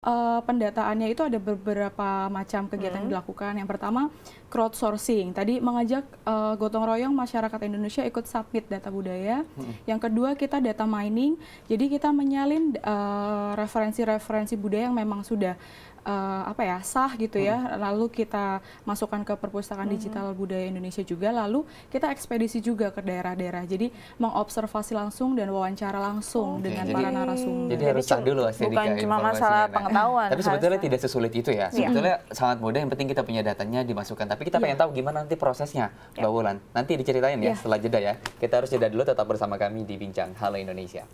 Pendataannya itu ada beberapa macam kegiatan yang dilakukan. Yang pertama, crowdsourcing. Tadi mengajak gotong royong masyarakat Indonesia ikut submit data budaya. Yang kedua, kita data mining. Jadi kita menyalin referensi-referensi budaya yang memang sudah sah gitu ya. Lalu kita masukkan ke perpustakaan digital budaya Indonesia juga. Lalu kita ekspedisi juga ke daerah-daerah. Jadi mengobservasi langsung dan wawancara langsung dengan para narasumber. Jadi harus sah dulu bukan cuma masalah pengetahuan. Tapi sebetulnya tidak sesulit itu ya. Sebetulnya sangat mudah, yang penting kita punya datanya dimasukkan. Tapi kita pengen tahu gimana nanti prosesnya, Mbak Wulan. Nanti diceritain ya setelah jeda ya. Kita harus jeda dulu, tetap bersama kami di Bincang Halo Indonesia.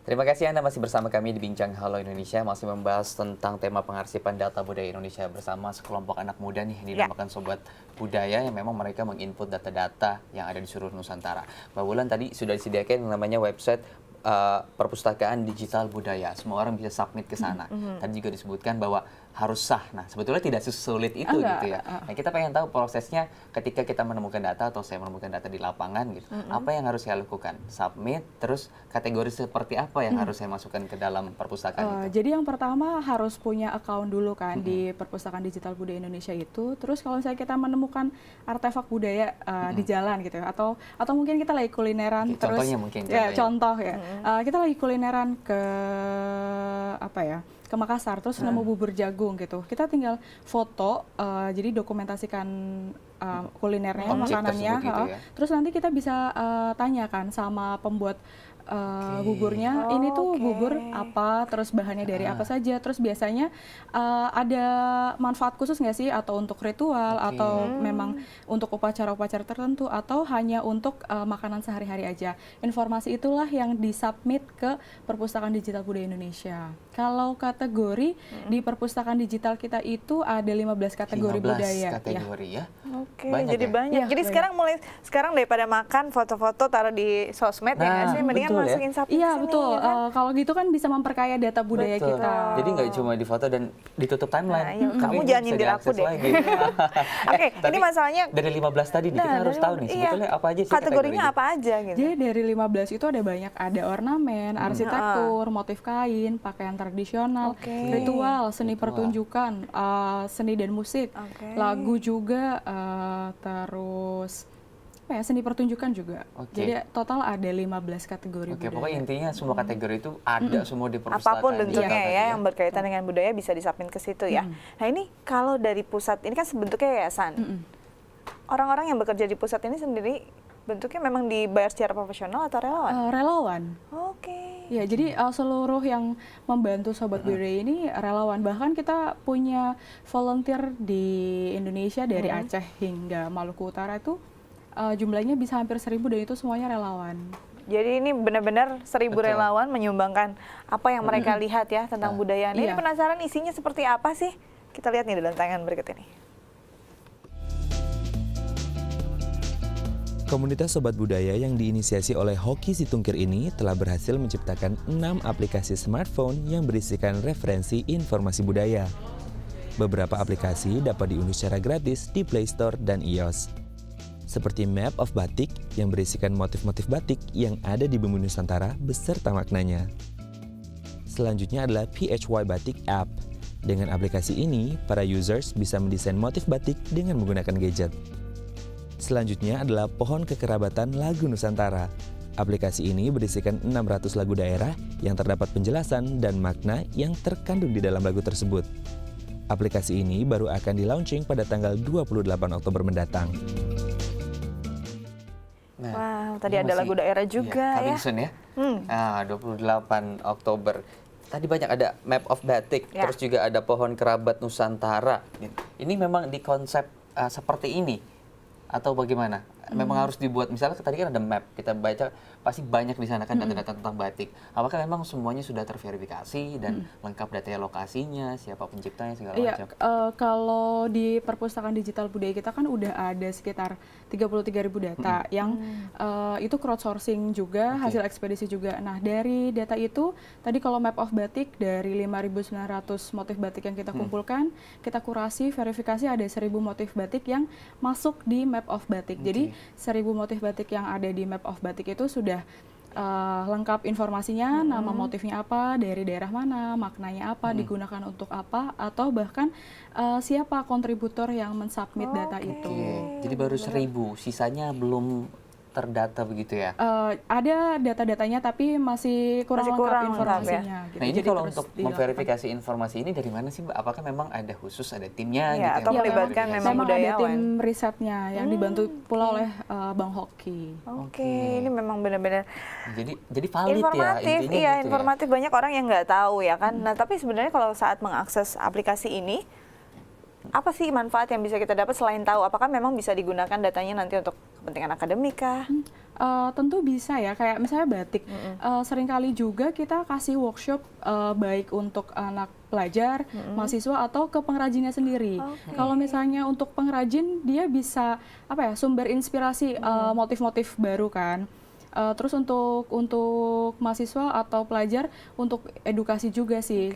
Terima kasih Anda masih bersama kami di Bincang Halo Indonesia, masih membahas tentang tema pengarsipan data budaya Indonesia bersama sekelompok anak muda nih, dinamakan Sobat Budaya, yang memang mereka menginput data-data yang ada di seluruh Nusantara. Mbak Wulan, tadi sudah disediakan yang namanya website perpustakaan digital budaya, semua orang bisa submit ke sana. Tadi juga disebutkan bahwa harus sah. Nah, sebetulnya tidak sesulit itu gitu ya. Nah, kita pengen tahu prosesnya ketika kita menemukan data atau saya menemukan data di lapangan gitu. Apa yang harus saya lakukan? Submit, terus kategori seperti apa yang harus saya masukkan ke dalam perpustakaan itu? Jadi yang pertama harus punya account dulu kan di perpustakaan digital budaya Indonesia itu. Terus kalau misalnya kita menemukan artefak budaya di jalan gitu ya, atau mungkin kita lagi kulineran terus contohnya mungkin contoh ya. Kita lagi kulineran ke ke Makassar, terus nemu bubur jagung gitu. Kita tinggal foto, jadi dokumentasikan kulinernya, makanannya. Gitu ya? Terus nanti kita bisa tanyakan sama pembuat buburnya, ini tuh bubur apa, terus bahannya dari apa saja, terus biasanya ada manfaat khusus nggak sih, atau untuk ritual, atau memang untuk upacara-upacara tertentu, atau hanya untuk makanan sehari-hari aja. Informasi itulah yang disubmit ke Perpustakaan Digital Budaya Indonesia. Kalau kategori di perpustakaan digital kita itu ada 15 kategori budaya. 15 kategori ya. Jadi banyak. Jadi sekarang daripada makan foto-foto taruh di sosmed ya nggak sih, mendingan masukin submit. Iya betul. Kalau gitu kan bisa memperkaya data budaya kita. Jadi nggak cuma di foto dan ditutup timeline. Kamu jangan nyindir aku deh. Oke, ini masalahnya dari 15 tadi nih, kita harus tahu nih sebetulnya apa aja sih kategorinya apa aja gitu. Jadi dari 15 itu ada banyak, ada ornamen, arsitektur, motif kain, pakaian tradisional, ritual, seni pertunjukan, seni dan musik, lagu juga, terus seni pertunjukan juga. Jadi total ada 15 kategori budaya. Pokoknya intinya semua kategori itu ada semua di perpustakaan. Apapun bentuknya ya yang berkaitan dengan budaya bisa disubmit ke situ ya. Nah ini kalau dari pusat, ini kan bentuknya yayasan. Orang-orang yang bekerja di pusat ini sendiri bentuknya memang dibayar secara profesional atau relawan? Relawan. Ya, jadi seluruh yang membantu Sobat Budaya ini relawan. Bahkan kita punya volunteer di Indonesia dari Aceh hingga Maluku Utara itu jumlahnya bisa hampir 1.000 dan itu semuanya relawan. Jadi ini benar-benar 1.000 relawan menyumbangkan apa yang mereka lihat ya tentang budaya. Ini penasaran isinya seperti apa sih? Kita lihat nih dalam tayangan berikut ini. Komunitas Sobat Budaya yang diinisiasi oleh Hoki Situngkir ini telah berhasil menciptakan 6 aplikasi smartphone yang berisikan referensi informasi budaya. Beberapa aplikasi dapat diunduh secara gratis di Play Store dan iOS. Seperti Map of Batik yang berisikan motif-motif batik yang ada di bumi Nusantara beserta maknanya. Selanjutnya adalah PHY Batik App. Dengan aplikasi ini, para users bisa mendesain motif batik dengan menggunakan gadget. Selanjutnya adalah Pohon Kekerabatan Lagu Nusantara. Aplikasi ini berisikan 600 lagu daerah yang terdapat penjelasan dan makna yang terkandung di dalam lagu tersebut. Aplikasi ini baru akan di-launching pada tanggal 28 Oktober mendatang. Wow, tadi ada lagu daerah juga ya. Soon ya. 28 Oktober. Tadi banyak ada Map of Batik, terus juga ada Pohon Kerabat Nusantara. Ini memang di konsep seperti ini atau bagaimana? Memang harus dibuat, misalnya tadi kan ada map, kita baca pasti banyak di sana kan data-data tentang batik. Apakah memang semuanya sudah terverifikasi dan lengkap datanya, lokasinya, siapa penciptanya, segala macam? Kalau di perpustakaan digital budaya kita kan udah ada sekitar 33.000 data yang itu crowdsourcing juga, hasil ekspedisi juga. Nah dari data itu, tadi kalau Map of Batik dari 5.900 motif batik yang kita kumpulkan, kita kurasi, verifikasi ada 1.000 motif batik yang masuk di Map of Batik. Jadi 1.000 motif batik yang ada di Map of Batik itu sudah lengkap informasinya, nama motifnya apa, dari daerah mana, maknanya apa, digunakan untuk apa, atau bahkan siapa kontributor yang mensubmit data itu. Jadi baru 1.000, sisanya belum terdata begitu ya? Ada data-datanya tapi masih kurang lengkap informasinya. Gitu. Nah ini Jadi kalau terus untuk dilakukan. memverifikasi informasi ini dari mana sih Mbak? Apakah memang ada khusus, ada timnya Ya, gitu atau yang melibatkan memverifikasi? memang Memang ada budayawan. tim risetnya yang dibantu pula oleh Bang Hoki. Oke, ini memang benar-benar Jadi valid informatif, ya intinya iya gitu informatif. Banyak orang yang nggak tahu ya kan. Nah tapi sebenarnya kalau saat mengakses aplikasi ini, apa sih manfaat yang bisa kita dapat selain tahu? Apakah memang bisa digunakan datanya nanti untuk kepentingan akademik kah? Tentu bisa ya, kayak misalnya batik. Seringkali juga kita kasih workshop baik untuk anak pelajar, mahasiswa atau ke pengrajinnya sendiri. Kalau misalnya untuk pengrajin dia bisa sumber inspirasi motif-motif baru kan. Terus untuk mahasiswa atau pelajar untuk edukasi juga sih.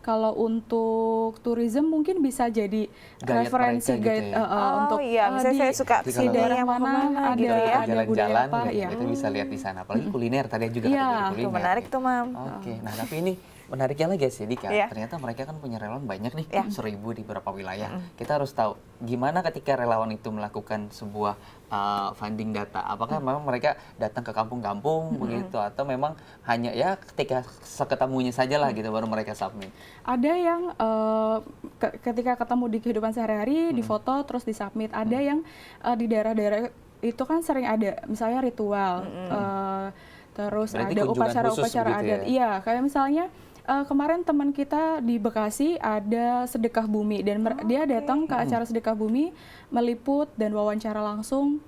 Kalau untuk tourism mungkin bisa jadi Guide referensi mereka guide gitu ya? Oh iya, misalnya saya suka Jadi di kalau daerah mau mana kemana ada gitu ya. ada budaya jalan-jalan apa gitu, ya. kita bisa lihat di sana. Apalagi kuliner tadi juga Iya, kategori Tuh kuliner. menarik tuh, Mam. Oke, nah tapi ini menariknya lagi ya sih Dika, Iya. ternyata mereka kan punya relawan banyak nih, Iya. 1.000 di beberapa wilayah. Kita harus tahu gimana ketika relawan itu melakukan sebuah funding data. Apakah memang mereka datang ke kampung-kampung begitu atau memang hanya ya ketika seketemunya saja lah gitu baru mereka submit. Ada yang ketika ketemu di kehidupan sehari-hari difoto terus disubmit. Ada yang di daerah-daerah itu kan sering ada misalnya ritual. Terus Berarti ada kunjungan khusus upacara-upacara begitu adat. ya? Iya, kayak misalnya kemarin teman kita di Bekasi ada sedekah bumi dan dia datang ke acara sedekah bumi meliput dan wawancara langsung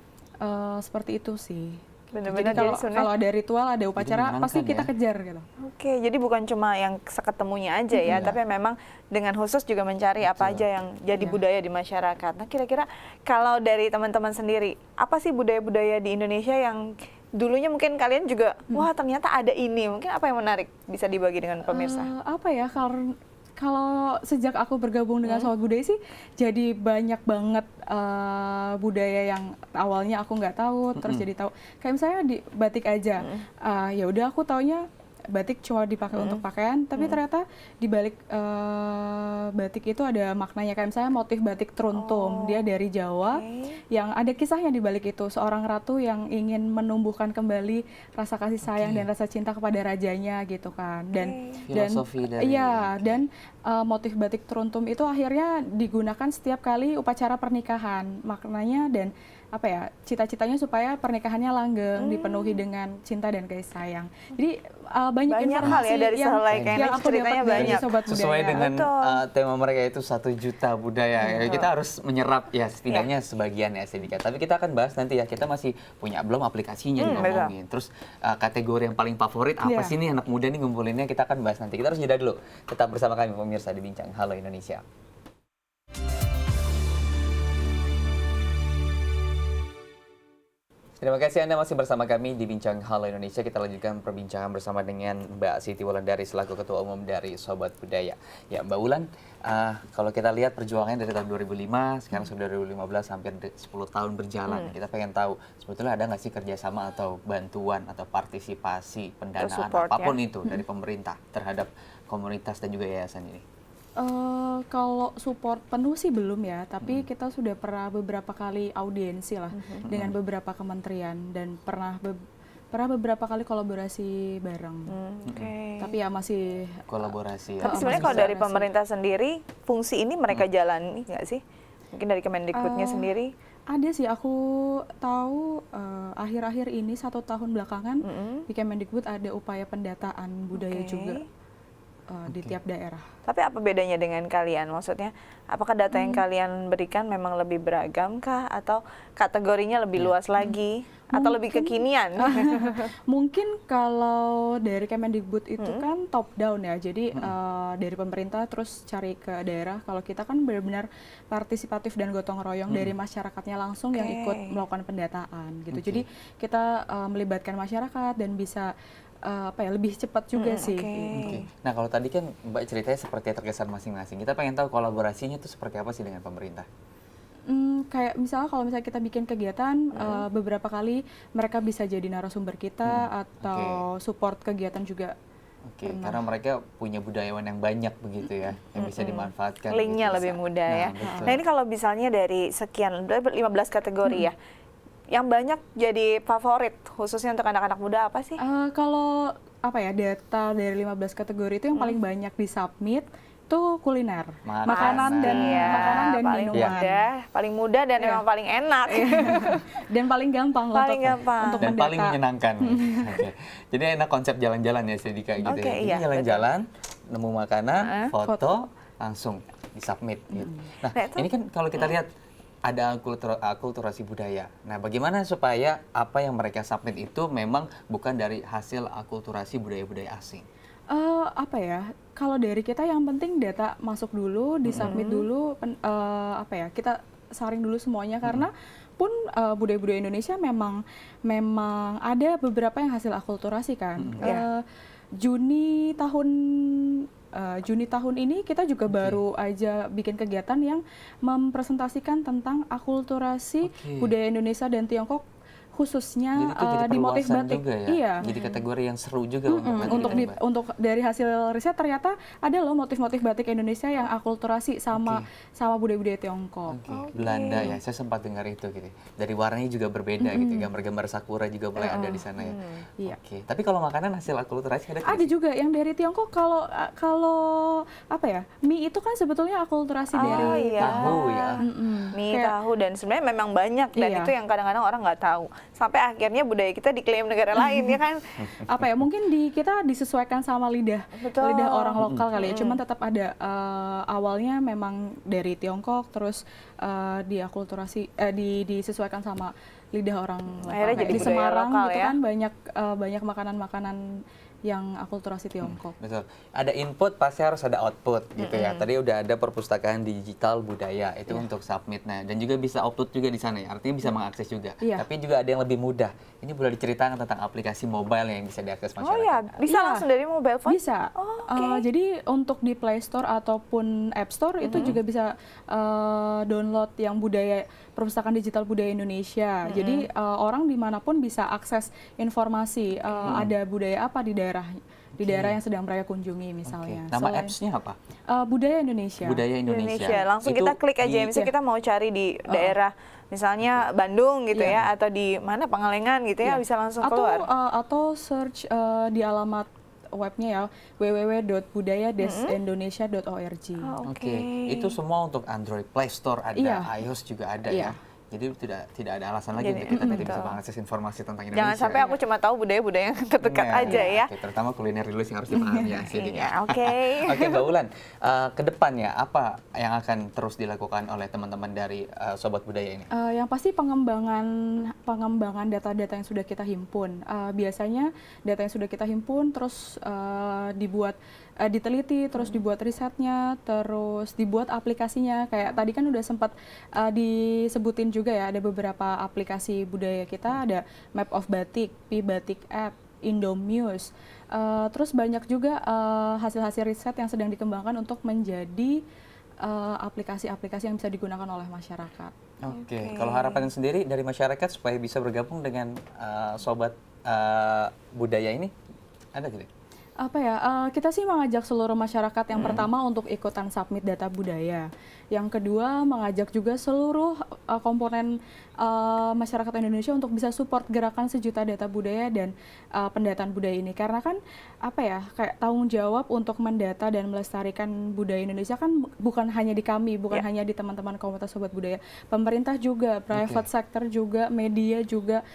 seperti itu sih. Benar-benar Jadi jadi sebenarnya- kalau ada ritual, ada upacara menyenangkan pasti kita ya? kejar gitu. Oke, jadi bukan cuma yang seketemunya aja ya, tapi memang dengan khusus juga mencari apa aja yang jadi budaya di masyarakat. Nah, kira-kira kalau dari teman-teman sendiri, apa sih budaya-budaya di Indonesia yang dulunya mungkin kalian juga, wah ternyata ada ini, mungkin apa yang menarik bisa dibagi dengan pemirsa? Apa ya, kalau sejak aku bergabung dengan Sobat Budaya sih jadi banyak banget budaya yang awalnya aku nggak tahu terus jadi tahu. Kayak misalnya di batik aja, ya udah aku taunya batik cuma dipakai untuk pakaian, tapi ternyata di balik batik itu ada maknanya. Kayak misalnya motif batik Truntum, dia dari Jawa, yang ada kisahnya di balik itu. Seorang ratu yang ingin menumbuhkan kembali rasa kasih sayang dan rasa cinta kepada rajanya gitu kan. Dan Filosofi dari dan motif batik Truntum itu akhirnya digunakan setiap kali upacara pernikahan. Maknanya dan cita-citanya supaya pernikahannya langgeng, dipenuhi dengan cinta dan kasih sayang. Jadi banyak Banyak informasi hal ya dari Sehelai Kenik, yang aku ceritanya dapat dari banyak. Sobat sesuai Budaya. dengan Betul. tema mereka itu 1 juta budaya. Ya, kita harus menyerap ya setidaknya sebagian ya sedikit. Tapi kita akan bahas nanti ya. Kita masih punya belum aplikasinya ngomongin. Terus kategori yang paling favorit apa sih nih anak muda nih ngumpulinnya, kita akan bahas nanti. Kita harus jeda dulu. Tetap bersama kami pemirsa di Bincang Halo Indonesia. Terima kasih Anda masih bersama kami di Bincang Halo Indonesia. Kita lanjutkan perbincangan bersama dengan Mbak Siti Wulandari selaku Ketua Umum dari Sobat Budaya. Ya Mbak Wulan, kalau kita lihat perjuangannya dari tahun 2005, sekarang sudah 2015, hampir 10 tahun berjalan. Kita pengen tahu sebetulnya ada nggak sih kerjasama atau bantuan atau partisipasi pendanaan support, apapun ya? itu dari pemerintah terhadap komunitas dan juga yayasan ini? Kalau support penuh sih belum ya, tapi kita sudah pernah beberapa kali audiensi lah dengan beberapa kementerian dan pernah beberapa kali kolaborasi bareng. Oke. Tapi ya masih Kolaborasi ya. Tapi sebenarnya kalau dari pemerintah sendiri, fungsi ini mereka jalani nggak sih? Mungkin dari Kemendikbudnya sendiri? ada sih, aku tahu akhir-akhir ini 1 tahun belakangan di Kemendikbud ada upaya pendataan budaya juga di tiap daerah. Tapi apa bedanya dengan kalian? Maksudnya, apakah data yang kalian berikan memang lebih beragam kah? Atau kategorinya lebih luas lagi? Atau lebih kekinian? Mungkin kalau dari Kemendikbud itu kan top down ya, jadi dari pemerintah terus cari ke daerah. Kalau kita kan benar-benar partisipatif dan gotong royong dari masyarakatnya langsung yang ikut melakukan pendataan gitu. Jadi kita melibatkan masyarakat dan bisa lebih cepat juga sih. Oke. Nah kalau tadi kan Mbak ceritanya seperti terkesan masing-masing. Kita pengen tahu kolaborasinya itu seperti apa sih dengan pemerintah? kayak misalnya kalau misalnya kita bikin kegiatan, beberapa kali mereka bisa jadi narasumber kita atau support kegiatan juga. Oke, karena mereka punya budayawan yang banyak begitu ya, yang bisa dimanfaatkan. Linknya gitu, lebih Sa. mudah ya. Betul. Nah ini kalau misalnya dari sekian 15 kategori ya, yang banyak jadi favorit khususnya untuk anak-anak muda apa sih? Kalau apa ya, data dari 15 kategori itu yang paling banyak disubmit itu kuliner, makanan dan paling minuman. paling mudah dan memang paling enak. Dan paling gampang Paling gampang. untuk Dan mendata. paling menyenangkan. Oke. Jadi enak konsep jalan-jalan ya Sedika gitu Oke, ya. Jadi iya, jalan-jalan, nemu makanan, foto, langsung disubmit gitu. Nah, Nah, itu- ini kan kalau kita lihat ada akulturasi budaya. Nah, bagaimana supaya apa yang mereka submit itu memang bukan dari hasil akulturasi budaya-budaya asing? Apa ya? Kalau dari kita yang penting data masuk dulu, disubmit dulu, apa ya? Kita saring dulu semuanya karena pun budaya-budaya Indonesia memang ada beberapa yang hasil akulturasi kan. Juni tahun ini kita juga baru aja bikin kegiatan yang mempresentasikan tentang akulturasi budaya Indonesia dan Tiongkok, khususnya Jadi itu jadi di motif perluasan batik. juga ya. Iya. Jadi kategori yang seru juga untuk nanti kita bahas. Untuk dari hasil riset ternyata ada loh motif-motif batik Indonesia yang akulturasi sama budaya-budaya Tiongkok. Belanda ya, saya sempat dengar itu gitu. Dari warnanya juga berbeda gitu, gambar-gambar sakura juga mulai ada di sana ya. Iya. Oke, tapi kalau makanan hasil akulturasi ada Ada juga yang dari Tiongkok. Kalau apa ya, mie itu kan sebetulnya akulturasi dari tahu ya. Mie, tahu, dan sebenarnya memang banyak dan itu yang kadang-kadang orang nggak tahu. Sampai akhirnya budaya kita diklaim negara lain ya kan. Apa ya, mungkin kita disesuaikan sama lidah orang lokal kali ya. Cuman tetap ada awalnya memang dari Tiongkok, terus disesuaikan sama lidah orang lokal. Akhirnya Kayak jadi di budaya Semarang lokal gitu ya. kan banyak makanan-makanan yang akulturasi Tiongkok. Betul. Ada input pasti harus ada output gitu ya. Tadi udah ada perpustakaan digital budaya itu untuk submit. Nah, dan juga bisa upload juga di sana ya. Artinya bisa mengakses juga. Tapi juga ada yang lebih mudah. Ini boleh diceritakan tentang aplikasi mobile yang bisa diakses masyarakat. Oh ya, bisa langsung dari mobile phone? Bisa. Jadi untuk di Play Store ataupun App Store itu juga bisa download yang perpustakaan digital budaya Indonesia. Jadi orang dimanapun bisa akses informasi ada budaya apa di daerah yang sedang mereka kunjungi misalnya. Nama apps-nya apa? Budaya Indonesia. Budaya Indonesia. Langsung kita klik aja. Misalnya kita mau cari di daerah, misalnya Bandung gitu ya, atau di mana Pangalengan gitu ya, bisa langsung keluar. Atau search di alamat webnya ya, www.budaya-indonesia.org. Oke, itu semua untuk Android Play Store ada, iOS juga ada ya. Jadi tidak ada alasan lagi untuk kita tidak bisa mengakses informasi tentang Indonesia. Jangan sampai aku cuma tahu budaya-budaya yang terdekat aja ya. Oke, terutama kuliner dulu yang harus dipahami ya. Oke. Oke, Mbak Ulan, ke depannya apa yang akan terus dilakukan oleh teman-teman dari Sobat Budaya ini? Yang pasti pengembangan data-data yang sudah kita himpun. Biasanya data yang sudah kita himpun terus diteliti, terus dibuat risetnya, terus dibuat aplikasinya. Kayak tadi kan udah sempat disebutin juga ya, ada beberapa aplikasi budaya kita, ada Map of Batik, P-Batik App, Indomuse. Terus banyak juga hasil-hasil riset yang sedang dikembangkan untuk menjadi aplikasi-aplikasi yang bisa digunakan oleh masyarakat. Oke, kalau harapan sendiri dari masyarakat supaya bisa bergabung dengan Sobat Budaya ini, ada tidak? Apa ya, kita sih mengajak seluruh masyarakat yang pertama untuk ikutan submit data budaya. Yang kedua, mengajak juga seluruh komponen masyarakat Indonesia untuk bisa support gerakan sejuta data budaya dan pendataan budaya ini. Karena kan apa ya, kayak tanggung jawab untuk mendata dan melestarikan budaya Indonesia kan bukan hanya di kami, bukan hanya di teman-teman komunitas Sobat Budaya. Pemerintah juga, private sector juga, media juga,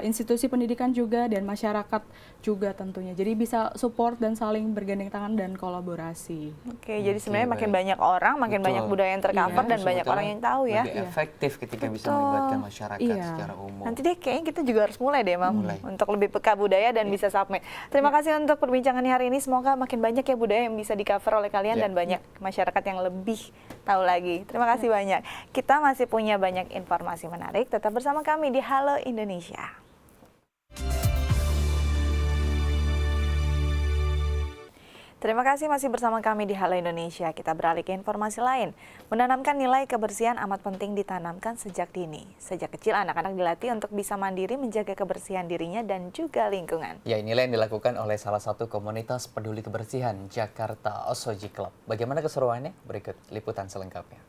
institusi pendidikan juga, dan masyarakat juga tentunya. Jadi bisa support dan saling bergandeng tangan dan kolaborasi. Oke, jadi sebenarnya makin banyak orang, makin banyak budaya yang tercover dan banyak orang yang tahu ya. Lebih efektif ketika bisa melibatkan masyarakat secara umum. Nanti deh kayaknya kita juga harus mulai deh, Mam, untuk lebih peka budaya dan bisa submit. Terima kasih untuk perbincangannya hari ini. Semoga makin banyak ya budaya yang bisa di-cover oleh kalian dan banyak masyarakat yang lebih tahu lagi. Terima kasih banyak. Kita masih punya banyak informasi menarik. Tetap bersama kami di Halo Indonesia. Terima kasih masih bersama kami di Halo Indonesia. Kita beralih ke informasi lain. Menanamkan nilai kebersihan amat penting ditanamkan sejak dini. Sejak kecil anak-anak dilatih untuk bisa mandiri menjaga kebersihan dirinya dan juga lingkungan. Ya, inilah yang dilakukan oleh salah satu komunitas peduli kebersihan Jakarta Osoji Club. Bagaimana keseruannya? Berikut liputan selengkapnya.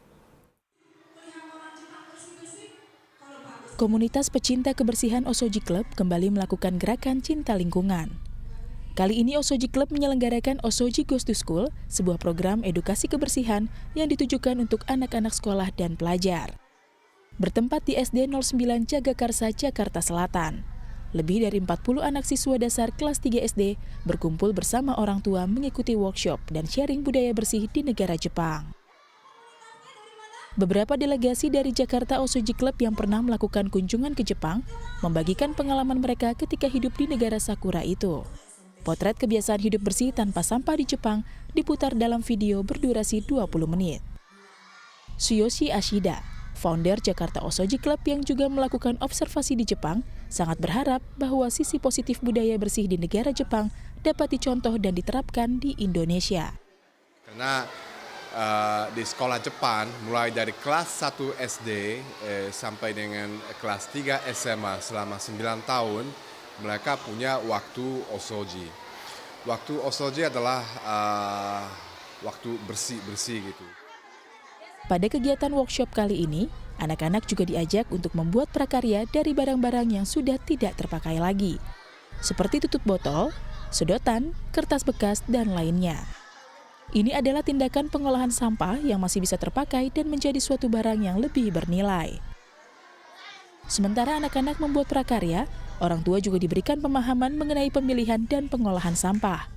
Komunitas pecinta kebersihan Osoji Club kembali melakukan gerakan cinta lingkungan. Kali ini Osoji Club menyelenggarakan Osoji Goes to School, sebuah program edukasi kebersihan yang ditujukan untuk anak-anak sekolah dan pelajar. Bertempat di SD 09 Jagakarsa, Jakarta Selatan. Lebih dari 40 anak siswa dasar kelas 3 SD berkumpul bersama orang tua mengikuti workshop dan sharing budaya bersih di negara Jepang. Beberapa delegasi dari Jakarta Osoji Club yang pernah melakukan kunjungan ke Jepang membagikan pengalaman mereka ketika hidup di negara Sakura itu. Potret kebiasaan hidup bersih tanpa sampah di Jepang diputar dalam video berdurasi 20 menit. Tsuyoshi Ashida, founder Jakarta Osoji Club yang juga melakukan observasi di Jepang, sangat berharap bahwa sisi positif budaya bersih di negara Jepang dapat dicontoh dan diterapkan di Indonesia. Karena di sekolah Jepang, mulai dari kelas 1 SD sampai dengan kelas 3 SMA selama 9 tahun, mereka punya waktu Osoji. Waktu Osoji adalah waktu bersih-bersih gitu. Pada kegiatan workshop kali ini, anak-anak juga diajak untuk membuat prakarya dari barang-barang yang sudah tidak terpakai lagi, seperti tutup botol, sedotan, kertas bekas, dan lainnya. Ini adalah tindakan pengolahan sampah yang masih bisa terpakai dan menjadi suatu barang yang lebih bernilai. Sementara anak-anak membuat prakarya, orang tua juga diberikan pemahaman mengenai pemilihan dan pengolahan sampah.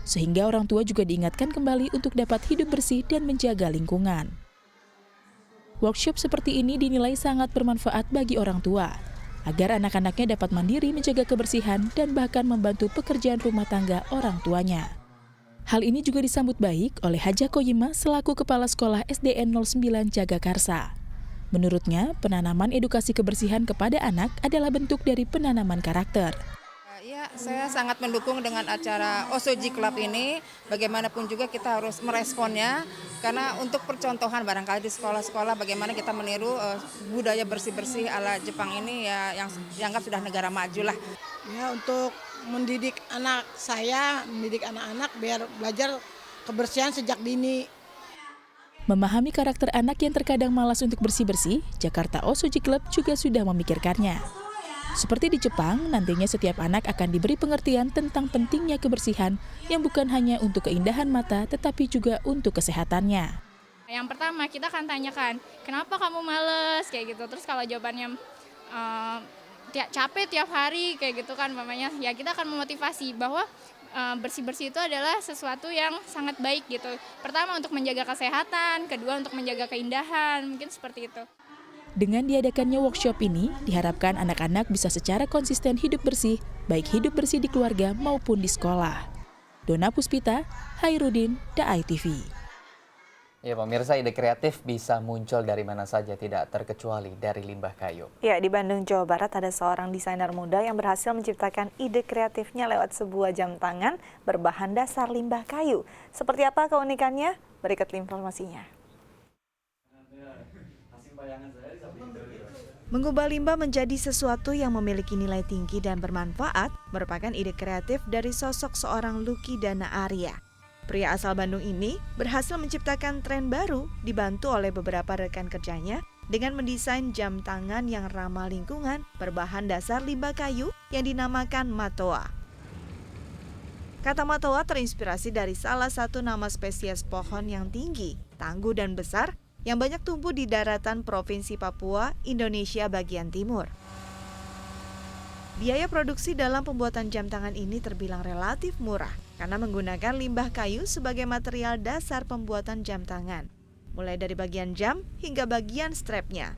Sehingga orang tua juga diingatkan kembali untuk dapat hidup bersih dan menjaga lingkungan. Workshop seperti ini dinilai sangat bermanfaat bagi orang tua, agar anak-anaknya dapat mandiri menjaga kebersihan dan bahkan membantu pekerjaan rumah tangga orang tuanya. Hal ini juga disambut baik oleh Haja Koyima selaku Kepala Sekolah SDN 09 Jagakarsa. Menurutnya, penanaman edukasi kebersihan kepada anak adalah bentuk dari penanaman karakter. Ya, saya sangat mendukung dengan acara Osoji Club ini. Bagaimanapun juga kita harus meresponnya, karena untuk percontohan barangkali di sekolah-sekolah bagaimana kita meniru budaya bersih-bersih ala Jepang ini ya, yang dianggap sudah negara maju lah. Ya, untuk mendidik anak saya, mendidik anak-anak biar belajar kebersihan sejak dini. Memahami karakter anak yang terkadang malas untuk bersih-bersih, Jakarta Osoji Club juga sudah memikirkannya. Seperti di Jepang, nantinya setiap anak akan diberi pengertian tentang pentingnya kebersihan yang bukan hanya untuk keindahan mata, tetapi juga untuk kesehatannya. Yang pertama, kita akan tanyakan, kenapa kamu males, kayak gitu. Terus kalau jawabannya capek tiap hari, kayak gitu kan, mamanya, ya kita akan memotivasi bahwa bersih-bersih itu adalah sesuatu yang sangat baik gitu. Pertama untuk menjaga kesehatan, kedua untuk menjaga keindahan, mungkin seperti itu. Dengan diadakannya workshop ini, diharapkan anak-anak bisa secara konsisten hidup bersih, baik hidup bersih di keluarga maupun di sekolah. Dona Puspita, Hairudin, DAI TV. Ya, pemirsa, ide kreatif bisa muncul dari mana saja, tidak terkecuali dari limbah kayu. Ya, di Bandung, Jawa Barat ada seorang desainer muda yang berhasil menciptakan ide kreatifnya lewat sebuah jam tangan berbahan dasar limbah kayu. Seperti apa keunikannya? Berikut informasinya. Mengubah limbah menjadi sesuatu yang memiliki nilai tinggi dan bermanfaat merupakan ide kreatif dari sosok seorang Lucky Dana Arya. Pria asal Bandung ini berhasil menciptakan tren baru dibantu oleh beberapa rekan kerjanya dengan mendesain jam tangan yang ramah lingkungan berbahan dasar limbah kayu yang dinamakan Matoa. Kata Matoa terinspirasi dari salah satu nama spesies pohon yang tinggi, tangguh dan besar yang banyak tumbuh di daratan Provinsi Papua, Indonesia bagian timur. Biaya produksi dalam pembuatan jam tangan ini terbilang relatif murah karena menggunakan limbah kayu sebagai material dasar pembuatan jam tangan, mulai dari bagian jam hingga bagian strapnya.